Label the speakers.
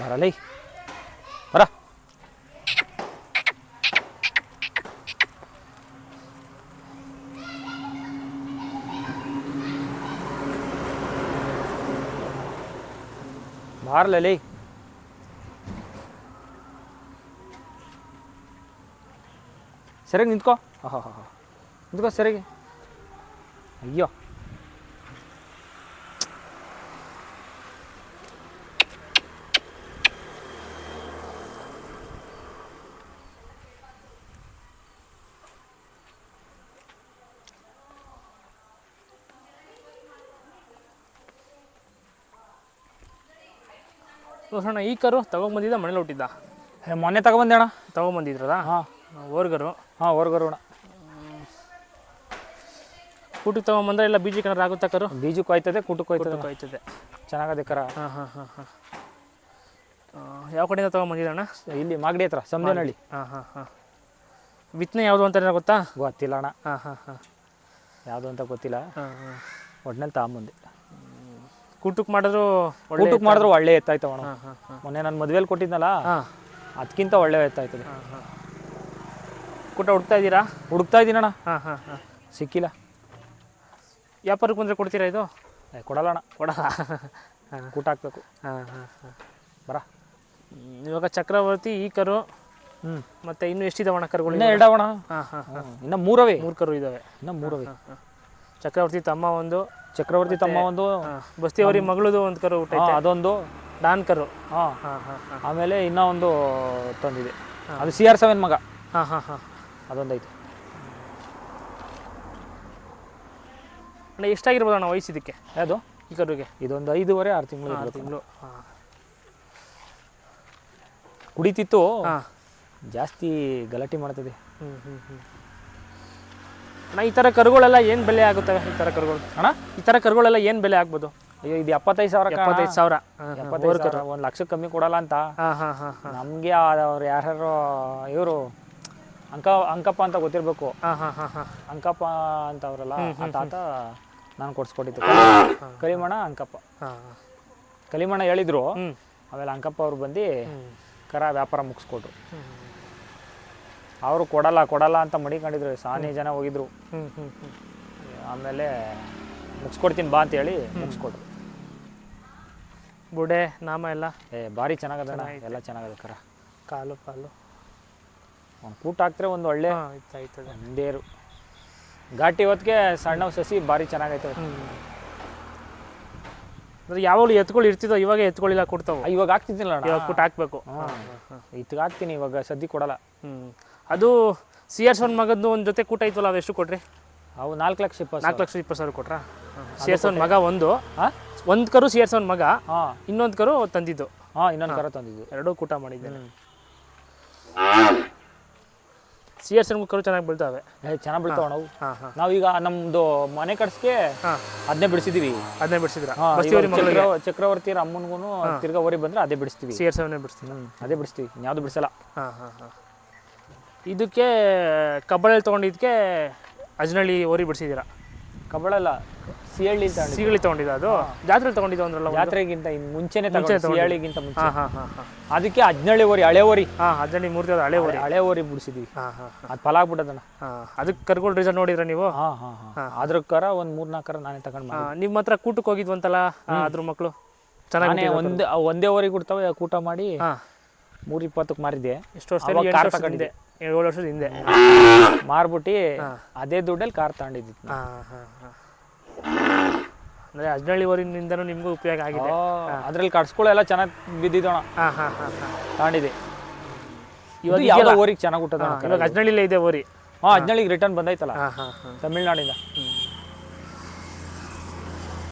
Speaker 1: ಬರಲೇ ಬರ. ಬಾರ್ಲೇ ಸರಿಯಾಗಿ ನಿಂತ್ಕೋ. ನಿಂತ್ಕೋ ಸರಿಯಾಗಿ. ಅಯ್ಯೋ
Speaker 2: ಅಣ್ಣ ಈ ಕರು ತಗೊಂಬಂದಿದ್ದ ಮನೇಲಿ ಹುಟ್ಟಿದ್ದ?
Speaker 1: ಮೊನ್ನೆ ತಗೊಂಬಂದೆ ಅಣ್ಣ.
Speaker 2: ತಗೊಂಬಂದಿದ್ರದ?
Speaker 1: ಹಾಂ
Speaker 2: ಓರ್ಗರು.
Speaker 1: ಹಾಂ ಓರ್ಗರು ಅಣ್ಣ.
Speaker 2: ಕೂಟಕ್ಕೆ ತಗೊಂಬಂದ್ರೆ ಎಲ್ಲ ಬೀಜಕ್ಕೆ ಏನಾರು ಆಗುತ್ತಾ ಕರು?
Speaker 1: ಬೀಜಕ್ಕೂ ಆಯ್ತದೆ, ಕೂಟಕ್ಕೂ
Speaker 2: ಆಯ್ತದೆ.
Speaker 1: ಚೆನ್ನಾಗದೆ ಕರ.
Speaker 2: ಹಾಂ ಹಾಂ ಹಾಂ ಹಾಂ. ಯಾವ ಕಡೆಯಿಂದ ತಗೊಂಬಂದಿದ್ದಣ್ಣ?
Speaker 1: ಇಲ್ಲಿ ಮಾಗಡಿ ಹತ್ರ ಸಮದೇನಹಳ್ಳಿ.
Speaker 2: ಹಾಂ ಹಾಂ ಹಾಂ. ಬಿತ್ತನೆ ಯಾವುದು ಅಂತ ಏನಾರು ಗೊತ್ತಾ?
Speaker 1: ಗೊತ್ತಿಲ್ಲ ಅಣ್ಣ.
Speaker 2: ಹಾಂ ಹಾಂ ಹಾಂ.
Speaker 1: ಯಾವುದು ಅಂತ ಗೊತ್ತಿಲ್ಲ.
Speaker 2: ಹಾಂ ಹಾಂ.
Speaker 1: ಒಟ್ನಲ್ಲಿ ತಗೊಂಬಂದೆ.
Speaker 2: ಕೂಟಕ್ಕೆ ಮಾಡಿದ್ರು
Speaker 1: ಕೂಟಕ್ಕೆ ಮಾಡಿದ್ರು ಒಳ್ಳೆ ಎತ್ತಾಯ್ತವ ಅಣ್ಣ.
Speaker 2: ಹಾಂ ಹಾಂ ಹಾಂ.
Speaker 1: ಮೊನ್ನೆ ನಾನು ಮದುವೆಲಿ ಕೊಟ್ಟಿದ್ನಲ್ಲ,
Speaker 2: ಹಾಂ
Speaker 1: ಅದಕ್ಕಿಂತ ಒಳ್ಳೆ ಎತ್ತಾಯ್ತದೆ.
Speaker 2: ಹಾಂ ಹಾಂ. ಕೂಟ ಹುಡ್ತಾ ಇದ್ದೀರಾ?
Speaker 1: ಹುಡುಕ್ತಾ ಇದ್ದೀನಣ್ಣ,
Speaker 2: ಹಾಂ ಹಾಂ ಹಾಂ.
Speaker 1: ಸಿಕ್ಕಿಲ್ಲ.
Speaker 2: ವ್ಯಾಪಾರಕ್ಕೆ ಬಂದರೆ ಕೊಡ್ತೀರಾ ಇದು?
Speaker 1: ಕೊಡಲ್ಲ ಅಣ್ಣ,
Speaker 2: ಕೊಡಲ್ಲ.
Speaker 1: ಹಾಂ ಕೂಟ ಹಾಕ್ಬೇಕು.
Speaker 2: ಹಾಂ ಹಾಂ ಹಾಂ.
Speaker 1: ಬರ.
Speaker 2: ಇವಾಗ ಚಕ್ರವರ್ತಿ ಈ ಕರು ಮತ್ತೆ ಇನ್ನು ಎಷ್ಟಿದಾವಣ ಕರುಗಳು?
Speaker 1: ಇನ್ನೂ ಎರಡವಣ.
Speaker 2: ಹಾಂ ಹಾಂ ಹಾಂ.
Speaker 1: ಇನ್ನು ಮೂರವೇ.
Speaker 2: 3 ಕರು ಇದ್ದಾವೆ.
Speaker 1: ಇನ್ನು ಮೂರವೇ.
Speaker 2: ಚಕ್ರವರ್ತಿ ತಮ್ಮ ಒಂದು,
Speaker 1: ಚಕ್ರವರ್ತಿ ತಮ್ಮ ಒಂದು,
Speaker 2: ಬಸ್ತಿಯವರಿ ಮಗಳದು ಒಂದು ಕರು ಊಟ,
Speaker 1: ಅದೊಂದು
Speaker 2: ಡಾನ್ ಕರು.
Speaker 1: ಹಾಂ
Speaker 2: ಹಾಂ ಹಾಂ ಹಾಂ.
Speaker 1: ಆಮೇಲೆ ಇನ್ನೂ ಒಂದು ತಂದಿದೆ, ಅದು CR7 ಮಗ.
Speaker 2: ಹಾಂ ಹಾಂ ಹಾಂ.
Speaker 1: ಅದೊಂದೈತೆ.
Speaker 2: ಅಣ್ಣ ಎಷ್ಟಾಗಿರ್ಬೋದು ಅಣ್ಣ ವಯಸ್ಸಿದ್ದಕ್ಕೆ
Speaker 1: ಯಾವುದು
Speaker 2: ಈ ಕರುಗೆ?
Speaker 1: ಇದೊಂದು 5.5-6 ತಿಂಗಳು.
Speaker 2: 6 ತಿಂಗಳು. ಹಾಂ.
Speaker 1: ಕುಡಿತಿತ್ತು,
Speaker 2: ಹಾಂ.
Speaker 1: ಜಾಸ್ತಿ ಗಲಾಟೆ ಮಾಡ್ತದೆ.
Speaker 2: ಹ್ಞೂ ಹ್ಞೂ ಹ್ಞೂ. ಅಣ್ಣ ಈ ಥರ ಕರುಗಳೆಲ್ಲ ಏನು ಬೆಲೆ ಆಗುತ್ತವೆ? ಈ ಥರ ಕರುಗಳು
Speaker 1: ಅಣ್ಣ,
Speaker 2: ಈ ಥರ ಕರುಗಳೆಲ್ಲ ಏನು ಬೆಲೆ ಆಗ್ಬೋದು?
Speaker 1: ಅಯ್ಯೋ ಇದು 75,000.
Speaker 2: 75,000.
Speaker 1: 75,000. 1 ಲಕ್ಷ ಕಮ್ಮಿ ಕೊಡಲ್ಲ ಅಂತ.
Speaker 2: ಹಾಂ ಹಾಂ ಹಾಂ ಹಾಂ.
Speaker 1: ನಮಗೆ ಅವ್ರು ಯಾರು ಇವರು ಅಂಕಪ್ಪ ಅಂತ ಗೊತ್ತಿರಬೇಕು.
Speaker 2: ಹಾಂ ಹಾಂ ಹಾಂ ಹಾಂ.
Speaker 1: ಅಂಕಪ್ಪ ಅಂತ ಅವರಲ್ಲ, ಆ ತಾತ ನಾನು ಕೊಡಿಸ್ಕೊಟ್ಟಿದ್ದು. ಕಲಿಮಣ್ಣ ಅಂಕಪ್ಪ.
Speaker 2: ಹಾಂ.
Speaker 1: ಕಲಿಮಣ್ಣ ಹೇಳಿದ್ರು,
Speaker 2: ಹ್ಞೂ.
Speaker 1: ಆಮೇಲೆ ಅಂಕಪ್ಪ ಅವ್ರು ಬಂದು
Speaker 2: ಹ್ಞೂ.
Speaker 1: ಕರ ವ್ಯಾಪಾರ ಮುಗಿಸ್ಕೊಟ್ರು.
Speaker 2: ಹ್ಞೂ.
Speaker 1: ಅವರು ಕೊಡಲ್ಲ ಅಂತ ಮಡಿಕೊಂಡಿದ್ರು. ಸಾನೇ ಜನ ಹೋಗಿದ್ರು.
Speaker 2: ಹ್ಞೂ ಹ್ಞೂ ಹ್ಞೂ.
Speaker 1: ಆಮೇಲೆ ಮುಗಿಸ್ಕೊಡ್ತೀನಿ ಬಾ ಅಂತೇಳಿ ಮುಗಿಸ್ಕೊಟ್ರು.
Speaker 2: ಬುಡೆ ನಾಮ ಎಲ್ಲ
Speaker 1: ಭಾರಿ ಚೆನ್ನಾಗದಣ್ಣ, ಎಲ್ಲ ಚೆನ್ನಾಗದ ಕರ.
Speaker 2: ಕಾಲು ಪಾಲು
Speaker 1: ಒಂದು ಕೂಟ ಹಾಕ್ತಾರೆ ಒಂದು ಒಳ್ಳೆ
Speaker 2: ಆಯ್ತದೆ.
Speaker 1: ಒಂದೇರು ಘಾಟಿ ಹೊತ್ತಿಗೆ ಸಣ್ಣ ಸಸಿ ಭಾರಿ ಚೆನ್ನಾಗೈತೆ.
Speaker 2: ಅಂದ್ರೆ ಯಾವಾಗಲೂ ಎತ್ಕೊಳ್ಳಿ ಇರ್ತಿದ್ದೋ, ಇವಾಗ ಎತ್ಕೊಳ್ಳಿಲ್ಲ ಕೊಡ್ತಾವೆ.
Speaker 1: ಇವಾಗ ಹಾಕ್ತಿದ್ದಿಲ್ಲ ಅಣ್ಣ,
Speaker 2: ಇವಾಗ ಕೂಟ ಹಾಕ್ಬೇಕು.
Speaker 1: ಇತ್ತಿಗೆ ಹಾಕ್ತೀನಿ, ಇವಾಗ ಸದ್ಯ ಕೊಡಲ್ಲ.
Speaker 2: ಅದು CR7 ಮಗದ್ದು ಒಂದು ಜೊತೆ ಕೂಟ ಇತ್ತಲ್ಲ, ಅದು ಎಷ್ಟು ಕೊಟ್ರಿ?
Speaker 1: ಅವು 4,20,000.
Speaker 2: 4,20,000 ಕೊಟ್ರಾ? CR7 ಮಗ ಒಂದು ಕರು CR7 ಮಗ, ಇನ್ನೊಂದು ಕರು ತಂದಿದ್ದು.
Speaker 1: ಹಾಂ, ಇನ್ನೊಂದು ಕರ ತಂದಿದ್ದು.
Speaker 2: ಎರಡೂ ಕೂಟ ಮಾಡಿದ್ದೇನೆ. CR7 ಕರು ಚೆನ್ನಾಗಿ ಬೀಳ್ತಾವೆ.
Speaker 1: ಚೆನ್ನಾಗಿ ಬೀಳ್ತಾವ ನಾವು.
Speaker 2: ಹಾಂ ಹಾಂ.
Speaker 1: ನಾವೀಗ ನಮ್ಮದು ಮನೆ ಕಟ್ಸ್ಗೆ ಅದನ್ನೇ ಬಿಡಿಸಿದೀವಿ.
Speaker 2: ಅದನ್ನೇ ಬಿಡಿಸಿದ್ರ?
Speaker 1: ಚಕ್ರವರ್ತಿ ಅಮ್ಮನಿಗೂ ತಿರ್ಗಾ ಓರಿ ಬಂದ್ರೆ ಅದೇ ಬಿಡಿಸ್ತೀವಿ.
Speaker 2: CR7 ಬಿಡಿಸ್ತೀವಿ.
Speaker 1: ಅದೇ ಬಿಡಿಸ್ತೀವಿ, ಯಾವುದು ಬಿಡಿಸಲ್ಲ.
Speaker 2: ಹಾಂ ಹಾಂ ಹಾಂ. ಇದಕ್ಕೆ ಕಬ್ಬಳಲ್ಲಿ ತೊಗೊಂಡಿದ್ದಕ್ಕೆ ಅಜ್ನಳ್ಳಿ ಓರಿ ಬಿಡಿಸಿದ್ದೀರಾ?
Speaker 1: ಕಬ್ಬಳಲ್ಲ,
Speaker 2: ಸಿಗಳಿ ತೊಗೊಂಡಿದ್ದ. ಅದು ಜಾತ್ರೆ ತೊಗೊಂಡಿದ್ದು ಅಂದ್ರಲ್ಲ?
Speaker 1: ಜಾತ್ರೆಗಿಂತ ಮುಂಚೆನೆ ಸಿಯಾಳಿಗಿಂತ ಮುಂಚೆ.
Speaker 2: ಹಾಂ ಹಾಂ ಹಾಂ ಹಾಂ.
Speaker 1: ಅದಕ್ಕೆ 17 ಓರಿ, ಹಳೆ ಓರಿ.
Speaker 2: ಹಾಂ, 17 ಮೂರ್ತಿ ಅದು ಹಳೆ ಓರಿ
Speaker 1: ಬಿಡಿಸಿದ್ವಿ.
Speaker 2: ಹಾಂ ಹಾಂ.
Speaker 1: ಅದು ಫಲ ಆಗ್ಬಿಟ್ಟದಣ್ಣ.
Speaker 2: ಹಾಂ, ಅದಕ್ಕೆ ಕರ್ಗಳು ರೀಸನ್ ನೋಡಿದ್ರ ನೀವು?
Speaker 1: ಹಾಂ ಹಾಂ ಹಾಂ. ಅದ್ರ ಕರ ಒಂದು 3-4 ಕರ ನಾನೇ ತಗೊಂಡು.
Speaker 2: ನಿಮ್ಮ ಹತ್ರ ಕೂಟಕ್ಕೆ ಹೋಗಿದ್ವಂತಲ್ಲ ಅದ್ರ ಮಕ್ಕಳು? ಚೆನ್ನಾಗಿ
Speaker 1: ಒಂದೇ ಓರಿಗೆ ಕೊಡ್ತಾವೆ ಕೂಟ ಮಾಡಿ.
Speaker 2: ಹಾಂ,
Speaker 1: 320ಕ್ಕೆ ಮಾರಿದ್ದೆ.
Speaker 2: ಎಷ್ಟು ವರ್ಷ? 7 ವರ್ಷದ ಹಿಂದೆ
Speaker 1: ಮಾರ್ಬಿಟ್ಟು ಅದೇ ದುಡ್ಡಲ್ಲಿ ಕಾರ್ ತಗೊಂಡಿದ್ದಿ.
Speaker 2: ಹಾಂ ಹಾಂ ಹಾಂ. ಅಂದರೆ ಅಜ್ನಳ್ಳಿ ಊರಿನಿಂದನೂ ನಿಮಗೂ ಉಪಯೋಗ ಆಗಿದೆ.
Speaker 1: ಅದ್ರಲ್ಲಿ ಕಟ್ಸ್ಕೊಳ್ಳೆಲ್ಲ ಚೆನ್ನಾಗಿ ಬಿದ್ದಿದ್ದೋಣ.
Speaker 2: ಹಾಂ ಹಾಂ ಹಾಂ ಹಾಂ.
Speaker 1: ತಗೊಂಡಿದ್ದೆ.
Speaker 2: ಇವಾಗ
Speaker 1: ಯಾವ ಓರಿಗೆ ಚೆನ್ನಾಗಿ ಹುಟ್ಟದ.
Speaker 2: ಇವಾಗ ಅಜ್ನಳ್ಳಿಲೇ ಇದೆ ಓರಿ.
Speaker 1: ಹಾಂ, ಅಜ್ನಳ್ಳಿಗೆ ರಿಟರ್ನ್ ಬಂದೈತಲ್ಲ
Speaker 2: ಹಾಂ ಹಾಂ ಹಾಂ.
Speaker 1: ತಮಿಳ್ನಾಡಿಂದ.